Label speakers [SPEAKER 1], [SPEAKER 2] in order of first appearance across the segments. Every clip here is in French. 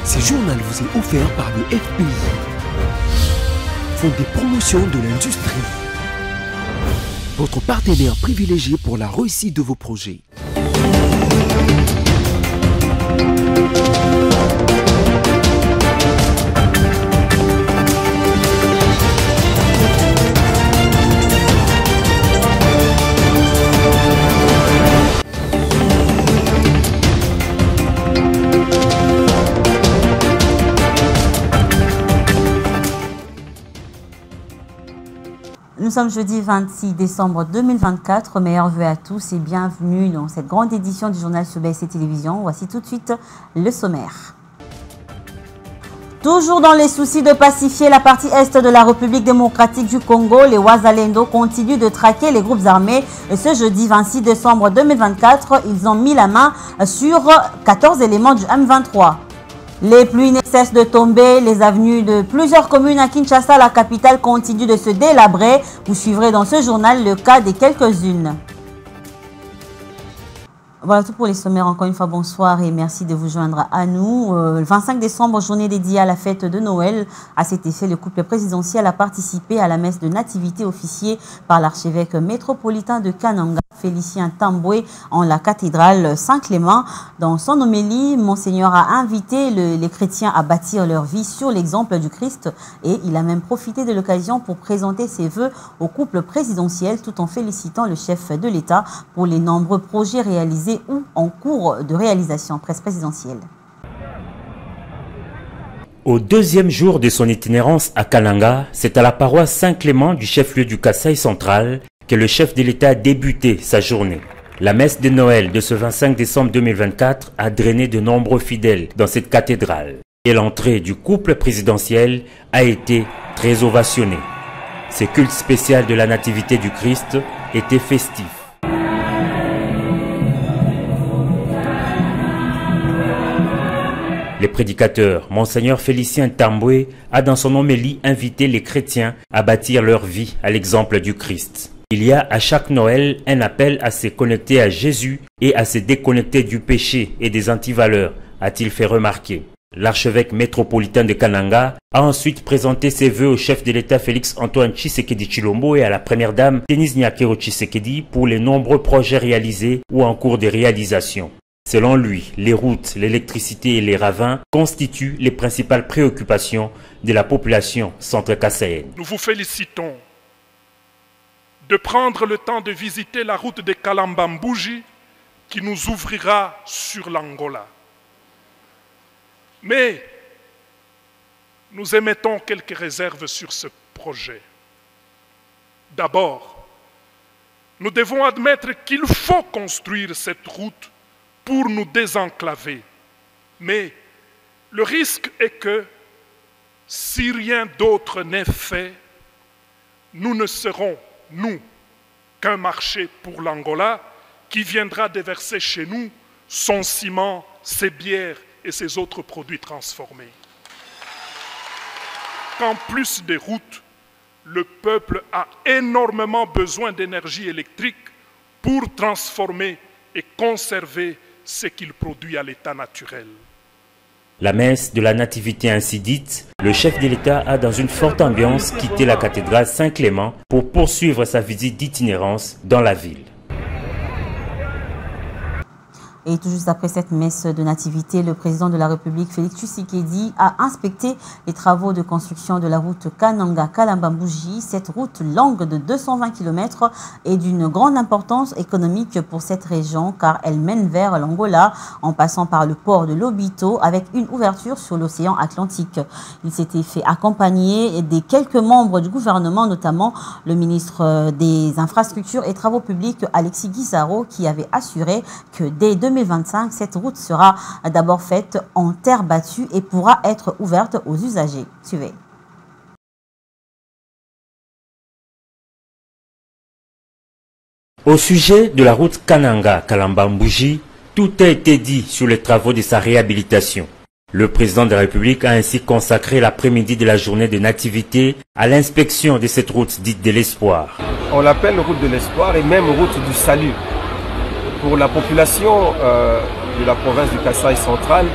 [SPEAKER 1] Ce journal vous est offert par le FPI, Fonds des promotions de l'industrie, votre partenaire privilégié pour la réussite de vos projets.
[SPEAKER 2] Nous sommes jeudi 26 décembre 2024. Meilleurs vœux à tous et bienvenue dans cette grande édition du journal sur BSC Télévision. Voici tout de suite le sommaire. Toujours dans les soucis de pacifier la partie est de la République démocratique du Congo, les Wazalendo continuent de traquer les groupes armés. Et ce jeudi 26 décembre 2024, ils ont mis la main sur 14 éléments du M23. Les pluies ne cessent de tomber, les avenues de plusieurs communes à Kinshasa, la capitale, continuent de se délabrer. Vous suivrez dans ce journal le cas des quelques-unes. Voilà tout pour les sommaires. Encore une fois, bonsoir et merci de vous joindre à nous. Le 25 décembre, journée dédiée à la fête de Noël. À cet effet, le couple présidentiel a participé à la messe de nativité officiée par l'archevêque métropolitain de Kananga, Félicien Tamboué, en la cathédrale Saint-Clément. Dans son homélie, Monseigneur a invité les chrétiens à bâtir leur vie sur l'exemple du Christ et il a même profité de l'occasion pour présenter ses vœux au couple présidentiel tout en félicitant le chef de l'État pour les nombreux projets réalisés ou en cours de réalisation. Presse présidentielle.
[SPEAKER 3] Au deuxième jour de son itinérance à Kananga, c'est à la paroisse Saint-Clément du chef-lieu du Kasaï central que le chef de l'État a débuté sa journée. La messe de Noël de ce 25 décembre 2024 a drainé de nombreux fidèles dans cette cathédrale. Et l'entrée du couple présidentiel a été très ovationnée. Ce culte spécial de la nativité du Christ était festif. Le prédicateur, Monseigneur Félicien Tamboué, a dans son homélie invité les chrétiens à bâtir leur vie à l'exemple du Christ. Il y a à chaque Noël un appel à se connecter à Jésus et à se déconnecter du péché et des antivaleurs, a-t-il fait remarquer. L'archevêque métropolitain de Kananga a ensuite présenté ses vœux au chef de l'État Félix-Antoine Tshisekedi Tshilombo et à la première dame Denise Nyakero Tshisekedi pour les nombreux projets réalisés ou en cours de réalisation. Selon lui, les routes, l'électricité et les ravins constituent les principales préoccupations de la population centre-kassaïenne.
[SPEAKER 4] Nous vous félicitons de prendre le temps de visiter la route de Kalamba-Mbouji qui nous ouvrira sur l'Angola. Mais nous émettons quelques réserves sur ce projet. D'abord, nous devons admettre qu'il faut construire cette route pour nous désenclaver. Mais le risque est que, si rien d'autre n'est fait, nous ne serons, nous, qu'un marché pour l'Angola qui viendra déverser chez nous son ciment, ses bières et ses autres produits transformés. Qu'en plus des routes, le peuple a énormément besoin d'énergie électrique pour transformer et conserver ce qu'il produit à l'état naturel.
[SPEAKER 3] La messe de la nativité ainsi dite, le chef de l'État a dans une forte ambiance quitté la cathédrale Saint-Clément pour poursuivre sa visite d'itinérance dans la ville.
[SPEAKER 2] Et tout juste après cette messe de nativité, le président de la République, Félix Tshisekedi, a inspecté les travaux de construction de la route Kananga-Kalamba-Mbouji. Cette route longue de 220 km est d'une grande importance économique pour cette région car elle mène vers l'Angola en passant par le port de Lobito avec une ouverture sur l'océan Atlantique. Il s'était fait accompagner des quelques membres du gouvernement, notamment le ministre des Infrastructures et Travaux publics, Alexis Guissaro, qui avait assuré que dès 2025, cette route sera d'abord faite en terre battue et pourra être ouverte aux usagers. Suivez.
[SPEAKER 3] Au sujet de la route Kananga-Kalamba-Mbouji, tout a été dit sur les travaux de sa réhabilitation. Le président de la République a ainsi consacré l'après-midi de la journée de nativité à l'inspection de cette route dite de l'espoir.
[SPEAKER 5] On l'appelle route de l'espoir et même route du salut. Pour la population de la province du Kasaï central,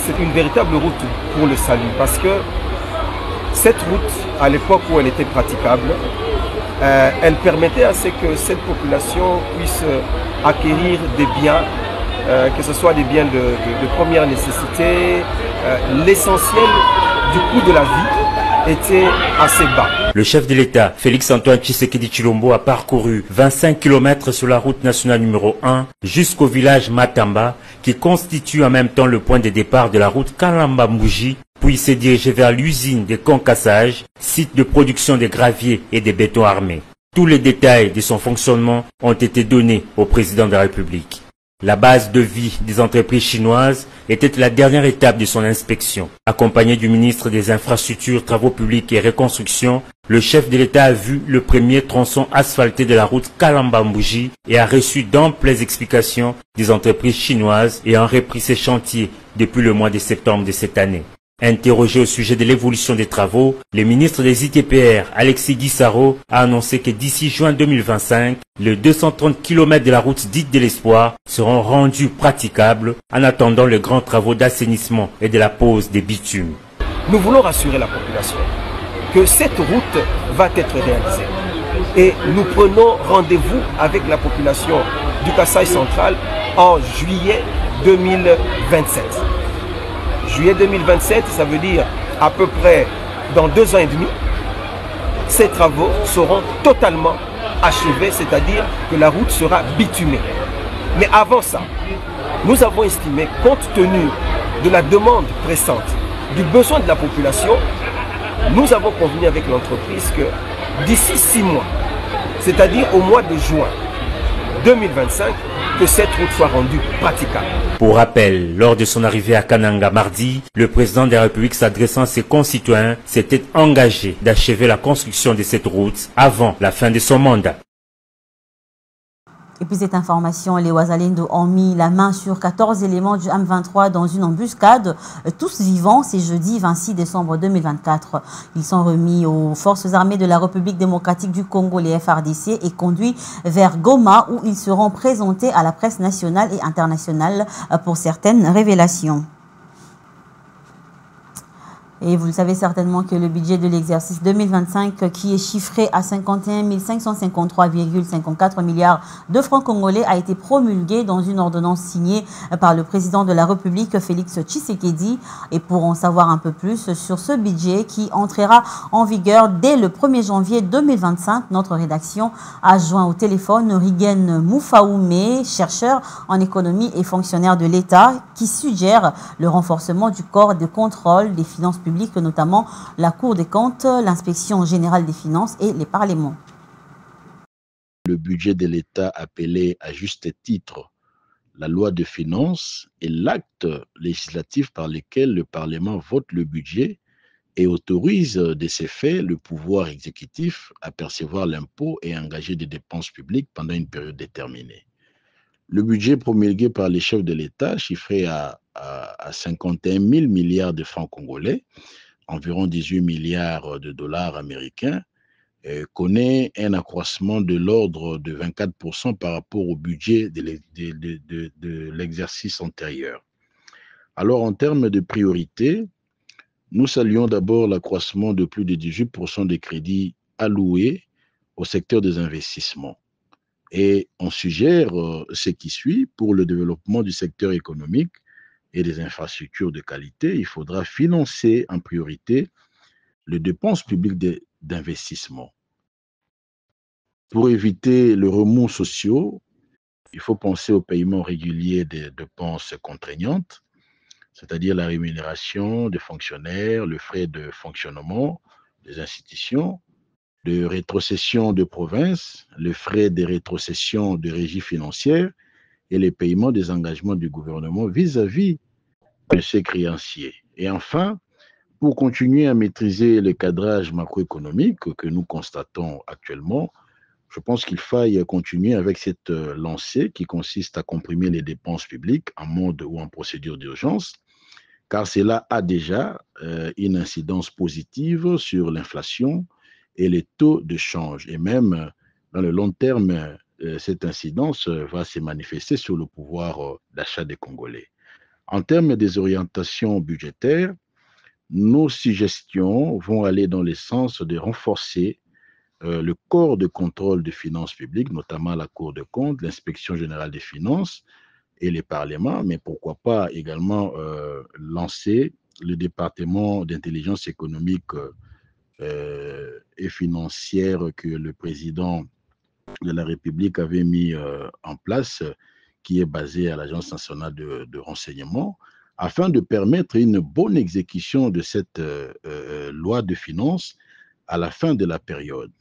[SPEAKER 5] c'est une véritable route pour le salut, parce que cette route, à l'époque où elle était praticable, elle permettait à ce que cette population puisse acquérir des biens, que ce soit des biens de première nécessité. L'essentiel du coût de la vie était assez bas.
[SPEAKER 3] Le chef de l'État, Félix-Antoine Tshisekedi Tshilombo, a parcouru 25 km sur la route nationale numéro 1 jusqu'au village Matamba, qui constitue en même temps le point de départ de la route Kalamba-Mbouji, puis s'est dirigé vers l'usine des Concassages, site de production des graviers et des bétons armés. Tous les détails de son fonctionnement ont été donnés au président de la République. La base de vie des entreprises chinoises était la dernière étape de son inspection. Accompagné du ministre des Infrastructures, Travaux publics et Reconstruction, le chef de l'État a vu le premier tronçon asphalté de la route Kalamba-Mbouji et a reçu d'amples explications des entreprises chinoises ayant repris ces chantiers depuis le mois de septembre de cette année. Interrogé au sujet de l'évolution des travaux, le ministre des ITPR, Alexis Guissaro, a annoncé que d'ici juin 2025, les 230 km de la route dite de l'Espoir seront rendus praticables en attendant les grands travaux d'assainissement et de la pose des bitumes.
[SPEAKER 5] Nous voulons rassurer la population que cette route va être réalisée. Et nous prenons rendez-vous avec la population du Kasaï central en juillet 2027. Juillet 2027, ça veut dire à peu près dans 2 ans et demi, ces travaux seront totalement achevés, c'est-à-dire que la route sera bitumée. Mais avant ça, nous avons estimé, compte tenu de la demande pressante, du besoin de la population, nous avons convenu avec l'entreprise que d'ici 6 mois, c'est-à-dire au mois de juin 2025, que cette route soit rendue praticable.
[SPEAKER 3] Pour rappel, lors de son arrivée à Kananga mardi, le président de la République s'adressant à ses concitoyens s'était engagé d'achever la construction de cette route avant la fin de son mandat.
[SPEAKER 2] Et puis cette information, les Ouazalendo ont mis la main sur 14 éléments du M23 dans une embuscade, tous vivants, c'est jeudi 26 décembre 2024. Ils sont remis aux forces armées de la République démocratique du Congo, les FARDC, et conduits vers Goma où ils seront présentés à la presse nationale et internationale pour certaines révélations. Et vous le savez certainement que le budget de l'exercice 2025, qui est chiffré à 51 553,54 milliards de francs congolais, a été promulgué dans une ordonnance signée par le président de la République, Félix Tshisekedi. Et pour en savoir un peu plus sur ce budget qui entrera en vigueur dès le 1er janvier 2025, notre rédaction a joint au téléphone Rigen Moufaoumé, chercheur en économie et fonctionnaire de l'État, qui suggère le renforcement du corps de contrôle des finances publiques, notamment la Cour des comptes, l'inspection générale des finances et les parlements.
[SPEAKER 6] Le budget de l'État appelé à juste titre la loi de finances est l'acte législatif par lequel le Parlement vote le budget et autorise de ces faits le pouvoir exécutif à percevoir l'impôt et engager des dépenses publiques pendant une période déterminée. Le budget promulgué par les chefs de l'État, chiffré à 51 000 milliards de francs congolais, environ 18 milliards de dollars américains, connaît un accroissement de l'ordre de 24% par rapport au budget de l'exercice antérieur. Alors, en termes de priorité, nous saluons d'abord l'accroissement de plus de 18% des crédits alloués au secteur des investissements. Et on suggère ce qui suit pour le développement du secteur économique et des infrastructures de qualité. Il faudra financer en priorité les dépenses publiques d'investissement. Pour éviter le remous sociaux, il faut penser au paiement régulier des dépenses contraignantes, c'est-à-dire la rémunération des fonctionnaires, le frais de fonctionnement des institutions, de rétrocession de provinces, les frais de rétrocession de régie financière et les paiements des engagements du gouvernement vis-à-vis de ses créanciers. Et enfin, pour continuer à maîtriser le cadrage macroéconomique que nous constatons actuellement, je pense qu'il faille continuer avec cette lancée qui consiste à comprimer les dépenses publiques en mode ou en procédure d'urgence, car cela a déjà une incidence positive sur l'inflation et les taux de change. Et même dans le long terme, cette incidence va se manifester sur le pouvoir d'achat des Congolais. En termes des orientations budgétaires, nos suggestions vont aller dans le sens de renforcer le corps de contrôle des finances publiques, notamment la Cour des comptes, l'Inspection générale des finances et les parlements, mais pourquoi pas également lancer le département d'intelligence économique et financière que le président de la République avait mis en place, qui est basé à l'Agence nationale de renseignement, afin de permettre une bonne exécution de cette loi de finances à la fin de la période.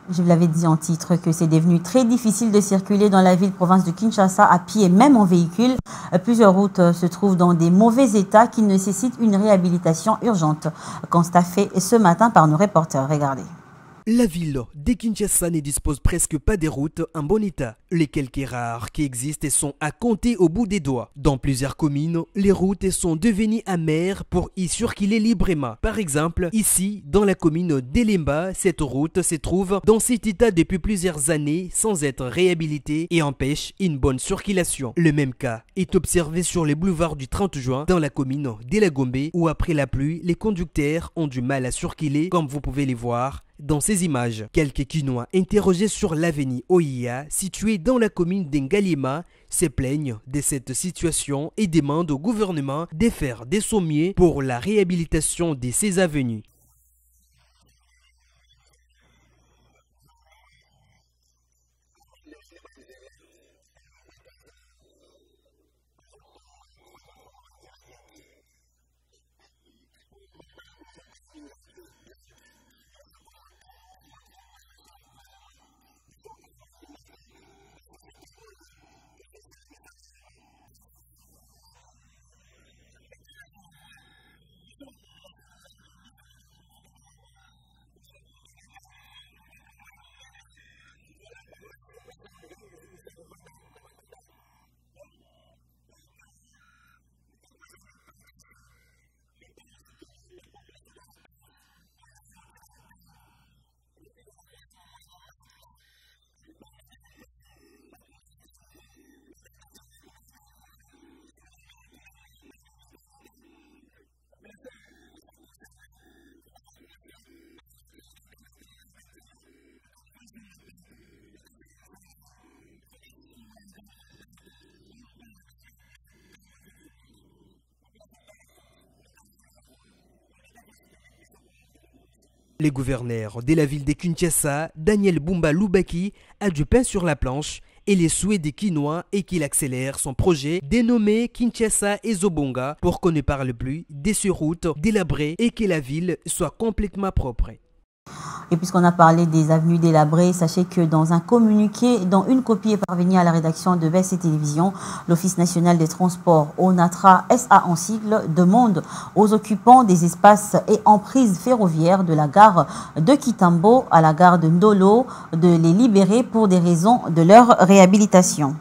[SPEAKER 2] Je vous l'avais dit en titre que c'est devenu très difficile de circuler dans la ville-province de Kinshasa à pied, même en véhicule. Plusieurs routes se trouvent dans des mauvais états qui nécessitent une réhabilitation urgente. Constat fait ce matin par nos reporters. Regardez.
[SPEAKER 7] La ville de Kinshasa ne dispose presque pas des routes en bon état. Les quelques rares qui existent sont à compter au bout des doigts. Dans plusieurs communes, les routes sont devenues amères pour y circuler librement. Par exemple, ici, dans la commune d'Elemba, cette route se trouve dans cet état depuis plusieurs années sans être réhabilitée et empêche une bonne circulation. Le même cas est observé sur les boulevards du 30 juin dans la commune d'Elagombe où après la pluie, les conducteurs ont du mal à circuler comme vous pouvez les voir dans ces images. Quelques Kinois interrogés sur l'avenue Oia, située dans la commune d'Engalima, se plaignent de cette situation et demandent au gouvernement de faire de son mieux pour la réhabilitation de ces avenues. Le gouverneur de la ville de Kinshasa, Daniel Bumba Lubaki, a du pain sur la planche et les souhaits des Kinois est qu'il accélère son projet dénommé Kinshasa et Zobonga pour qu'on ne parle plus des surroutes délabrées et que la ville soit complètement propre.
[SPEAKER 2] Et puisqu'on a parlé des avenues délabrées, sachez que dans un communiqué dont une copie est parvenue à la rédaction de BES et Télévision, l'Office national des transports, ONATRA SA en sigle, demande aux occupants des espaces et emprises ferroviaires de la gare de Kitambo à la gare de Ndolo de les libérer pour des raisons de leur réhabilitation.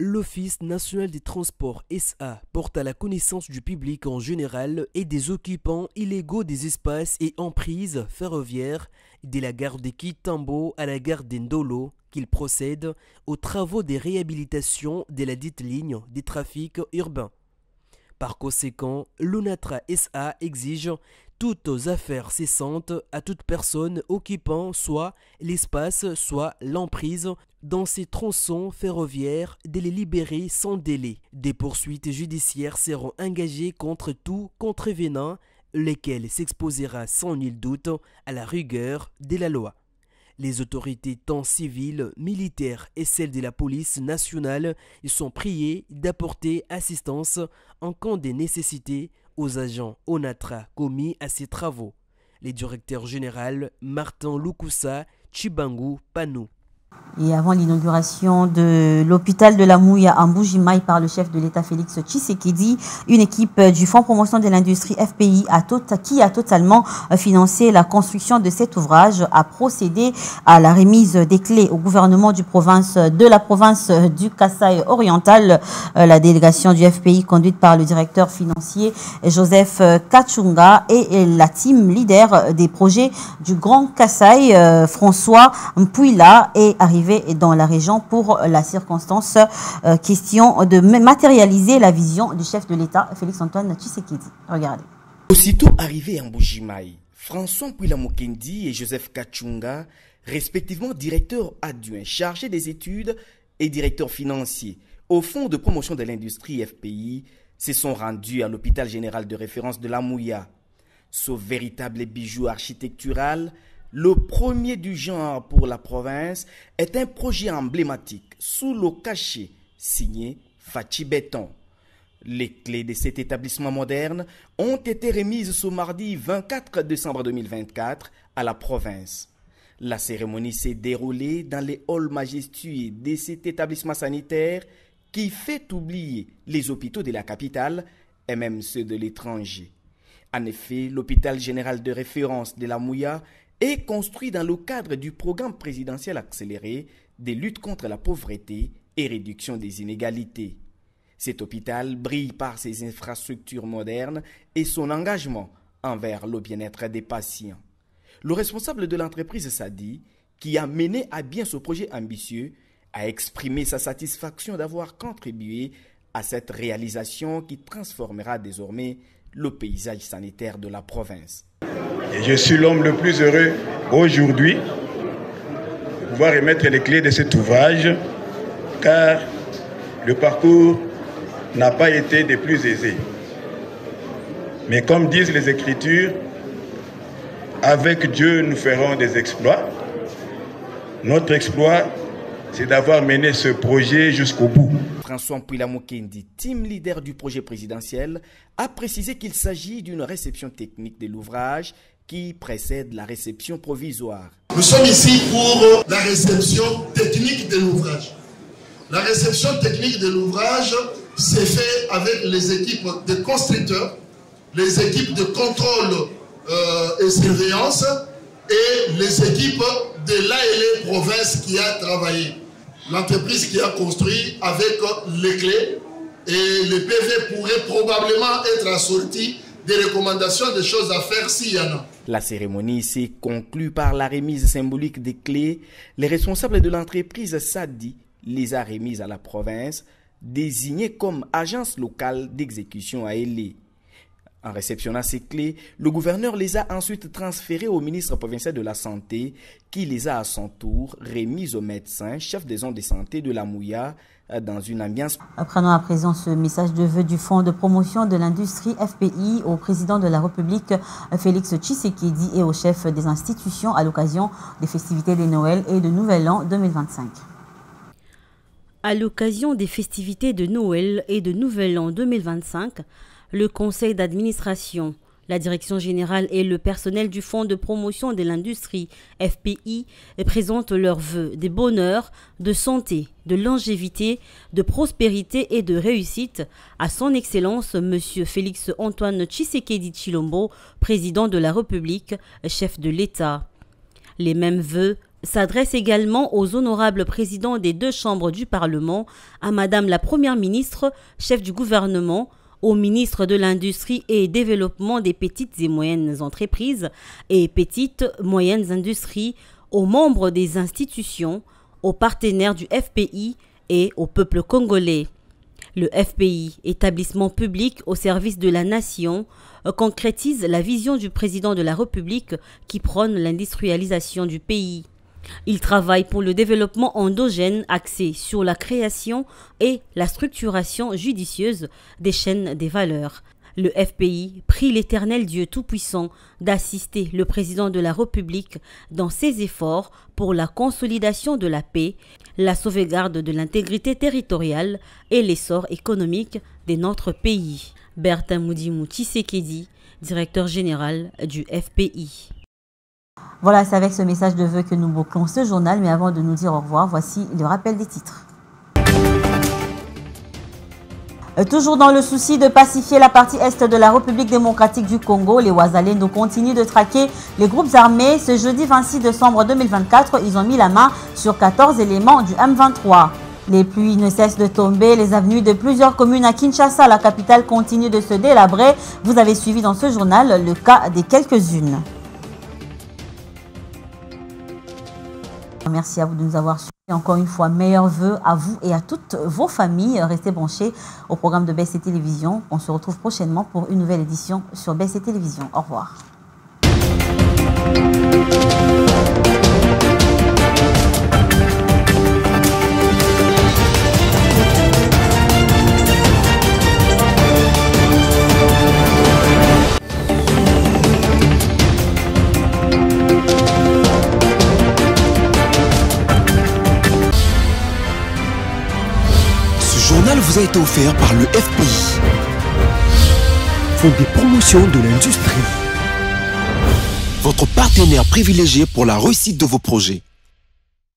[SPEAKER 7] L'Office national des transports SA porte à la connaissance du public en général et des occupants illégaux des espaces et emprises ferroviaires de la gare de Kitambo à la gare de Ndolo qu'ils procèdent aux travaux de réhabilitation de la dite ligne des trafics urbains. Par conséquent, l'ONATRA SA exige toutes affaires cessantes à toute personne occupant soit l'espace, soit l'emprise dans ces tronçons ferroviaires de les libérer sans délai. Des poursuites judiciaires seront engagées contre tout contrevenant, lesquels s'exposera sans nul doute à la rigueur de la loi. Les autorités tant civiles, militaires et celles de la police nationale sont priées d'apporter assistance en cas de nécessité aux agents ONATRA commis à ces travaux. Le directeur général Martin Lukusa Chibangu Panou.
[SPEAKER 2] Et avant l'inauguration de l'hôpital de la Mouya à Mbujimaï par le chef de l'État Félix Tshisekedi, une équipe du Fonds promotion de l'industrie FPI qui a totalement financé la construction de cet ouvrage a procédé à la remise des clés au gouvernement de la province du Kasaï oriental. La délégation du FPI conduite par le directeur financier Joseph Kachunga et la team leader des projets du Grand Kasaï François Mpouila et arrivé dans la région pour la circonstance. Question de matérialiser la vision du chef de l'État, Félix-Antoine Tshisekedi. Regardez.
[SPEAKER 8] Aussitôt arrivé en Mbuji-Mayi, François Mpouila Mokendi et Joseph Kachunga, respectivement directeurs adjoints chargés des études et directeurs financiers au Fonds de promotion de l'industrie FPI, se sont rendus à l'hôpital général de référence de la Mouya. Ce véritable bijou architectural, le premier du genre pour la province, est un projet emblématique sous le cachet signé Fachi Béton. Les clés de cet établissement moderne ont été remises ce mardi 24 décembre 2024 à la province. La cérémonie s'est déroulée dans les halls majestueux de cet établissement sanitaire qui fait oublier les hôpitaux de la capitale et même ceux de l'étranger. En effet, l'hôpital général de référence de la Mouya est construit dans le cadre du programme présidentiel accéléré de lutte contre la pauvreté et réduction des inégalités. Cet hôpital brille par ses infrastructures modernes et son engagement envers le bien-être des patients. Le responsable de l'entreprise Sadi, qui a mené à bien ce projet ambitieux, a exprimé sa satisfaction d'avoir contribué à cette réalisation qui transformera désormais le paysage sanitaire de la province.
[SPEAKER 9] Et je suis l'homme le plus heureux aujourd'hui de pouvoir remettre les clés de cet ouvrage, car le parcours n'a pas été des plus aisés. Mais comme disent les Écritures, avec Dieu nous ferons des exploits. Notre exploit, c'est d'avoir mené ce projet jusqu'au bout.
[SPEAKER 8] François Mpouila Mokendi, team leader du projet présidentiel, a précisé qu'il s'agit d'une réception technique de l'ouvrage qui précède la réception provisoire.
[SPEAKER 10] Nous sommes ici pour la réception technique de l'ouvrage. La réception technique de l'ouvrage s'est faite avec les équipes de constructeurs, les équipes de contrôle et surveillance et les équipes de l'ALE province qui a travaillé. L'entreprise qui a construit avec les clés et le PV pourrait probablement être assorti des recommandations de choses à faire s'il y en a.
[SPEAKER 8] La cérémonie s'est conclue par la remise symbolique des clés. Les responsables de l'entreprise Sadi les a remises à la province, désignée comme agence locale d'exécution à Elé. En réceptionnant ces clés, le gouverneur les a ensuite transférées au ministre provincial de la Santé, qui les a à son tour remises au médecin, chef des zones de santé de la Mouya, dans une ambiance.
[SPEAKER 2] Prenons à présent ce message de vœux du Fonds de promotion de l'industrie FPI au président de la République, Félix Tshisekedi, et au chef des institutions à l'occasion des festivités de Noël et de Nouvel An 2025.
[SPEAKER 11] À l'occasion des festivités de Noël et de Nouvel An 2025, le conseil d'administration, la direction générale et le personnel du Fonds de promotion de l'industrie FPI présentent leurs vœux de bonheur, de santé, de longévité, de prospérité et de réussite à son Excellence M. Félix-Antoine Tshisekedi Tshilombo, président de la République, chef de l'État. Les mêmes vœux s'adresse également aux honorables présidents des deux chambres du Parlement, à Madame la Première ministre, chef du gouvernement, au ministre de l'Industrie et Développement des petites et moyennes entreprises et petites moyennes industries, aux membres des institutions, aux partenaires du FPI et au peuple congolais. Le FPI, établissement public au service de la nation, concrétise la vision du président de la République qui prône l'industrialisation du pays. Il travaille pour le développement endogène axé sur la création et la structuration judicieuse des chaînes des valeurs. Le FPI prie l'Éternel Dieu Tout-Puissant d'assister le président de la République dans ses efforts pour la consolidation de la paix, la sauvegarde de l'intégrité territoriale et l'essor économique de notre pays. Bertin Moudimou Tshisekedi, directeur général du FPI.
[SPEAKER 2] Voilà, c'est avec ce message de vœux que nous bouclons ce journal. Mais avant de nous dire au revoir, voici le rappel des titres. Toujours dans le souci de pacifier la partie est de la République démocratique du Congo, les Ouazalendo continuent de traquer les groupes armés. Ce jeudi 26 décembre 2024, ils ont mis la main sur 14 éléments du M23. Les pluies ne cessent de tomber. Les avenues de plusieurs communes à Kinshasa, la capitale, continuent de se délabrer. Vous avez suivi dans ce journal le cas des quelques-unes. Merci à vous de nous avoir suivis. Encore une fois, meilleurs vœux à vous et à toutes vos familles. Restez branchés au programme de BSC Télévision. On se retrouve prochainement pour une nouvelle édition sur BSC Télévision. Au revoir.
[SPEAKER 1] Ce journal vous a été offert par le FPI, Fonds de promotion de l'industrie, votre partenaire privilégié pour la réussite de vos projets.